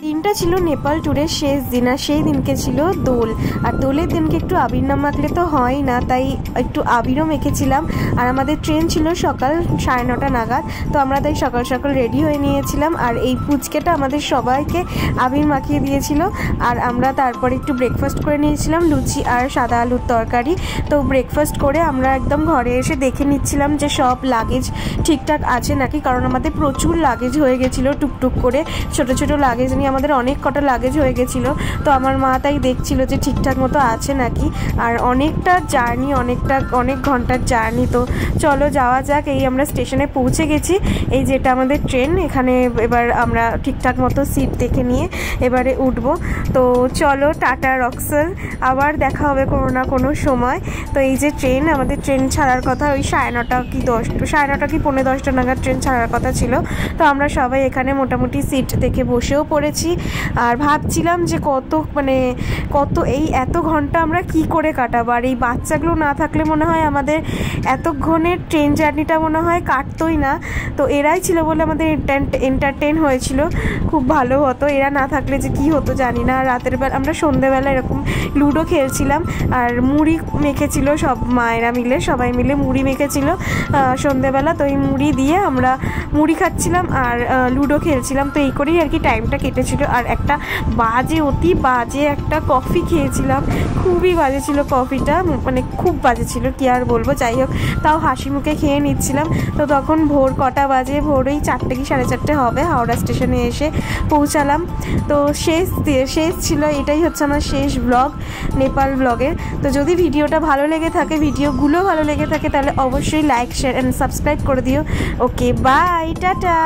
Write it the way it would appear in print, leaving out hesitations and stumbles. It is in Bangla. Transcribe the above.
দিনটা ছিল নেপাল ট্যুরের শেষ দিন, আর সেই দিনকে ছিল দোল। আর দোলের দিনকে একটু আবির না মাখলে তো হয় না, তাই একটু আবিরও মেখেছিলাম। আর আমাদের ট্রেন ছিল সকাল 9:30 নাগাদ, তো আমরা তাই সকাল সকাল রেডি হয়ে নিয়েছিলাম। আর এই পুচকেটা আমাদের সবাইকে আবির মাখিয়ে দিয়েছিল। আর আমরা তারপরে একটু ব্রেকফাস্ট করে নিয়েছিলাম, লুচি আর সাদা আলুর তরকারি। তো ব্রেকফাস্ট করে আমরা একদম ঘরে এসে দেখে নিচ্ছিলাম যে সব লাগেজ ঠিকঠাক আছে নাকি, কারণ আমাদের প্রচুর লাগেজ হয়ে গেছিলো টুকটুক করে। ছোট ছোট লাগেজ নিয়ে আমাদের অনেক কটা লাগেজ হয়ে গেছিলো। তো আমার মা তাই দেখছিল যে ঠিকঠাক মতো আছে নাকি। আর অনেকটা জার্নি, অনেক ঘন্টার জার্নি। তো চলো যাওয়া যাক। এই আমরা স্টেশনে পৌঁছে গেছি। এই যেটা আমাদের ট্রেন, এখানে এবার আমরা ঠিকঠাক মতো সিট দেখে নিয়ে এবারে উঠবো। তো চলো, টাটা রক্সল, আবার দেখা হবে কোনো না কোনো সময়। তো এই যে ট্রেন, আমাদের ট্রেন ছাড়ার কথা ওই 9:30 কি 9:30 নাগাদ ট্রেন ছাড়ার কথা ছিল। তো আমরা সবাই এখানে মোটামুটি সিট দেখে বসেও পড়েছি। আর ভাবছিলাম যে কত এই এত ঘন্টা আমরা কি করে কাটাবো। আর এই বাচ্চাগুলো না থাকলে মনে হয় আমাদের এতক্ষণের ট্রেন জার্নিটা মনে হয় কাটতোই না। তো এরাই ছিল বলে আমাদের এন্টারটেন হয়েছিল, খুব ভালো হতো। এরা না থাকলে যে কি হতো জানি না। রাতের বেলা আমরা সন্ধ্যেবেলা এরকম লুডো খেলছিলাম, আর মুড়ি মেখেছিল সব মায়েরা মিলে, সবাই মিলে মুড়ি মেখেছিল সন্ধ্যেবেলা। তো এই মুড়ি দিয়ে আমরা মুড়ি খাচ্ছিলাম আর লুডো খেলছিলাম। তো এই করেই আর কি টাইমটা কেটেছিল। আর একটা অতি বাজে একটা কফি খেয়েছিলাম, খুবই বাজে ছিল কফিটা, খুব বাজে ছিল, কি আর বলবো। যাই হোক, তাও হাসি মুখে খেয়ে নিচ্ছিলাম। তো তখন ভোর কটা বাজে, ভোর ওই 4টে কি 4:30 হবে, হাওড়া স্টেশনে এসে পৌঁছালাম। তো শেষ ছিল, এটাই হচ্ছে আমার শেষ ব্লগ, নেপাল ব্লগের। তো যদি ভিডিওটা ভালো লেগে থাকে, ভিডিওগুলো ভালো লেগে থাকে, তাহলে অবশ্যই লাইক, শেয়ার অ্যান্ড সাবস্ক্রাইব করে দিও। ওকে, বাই, টাটা।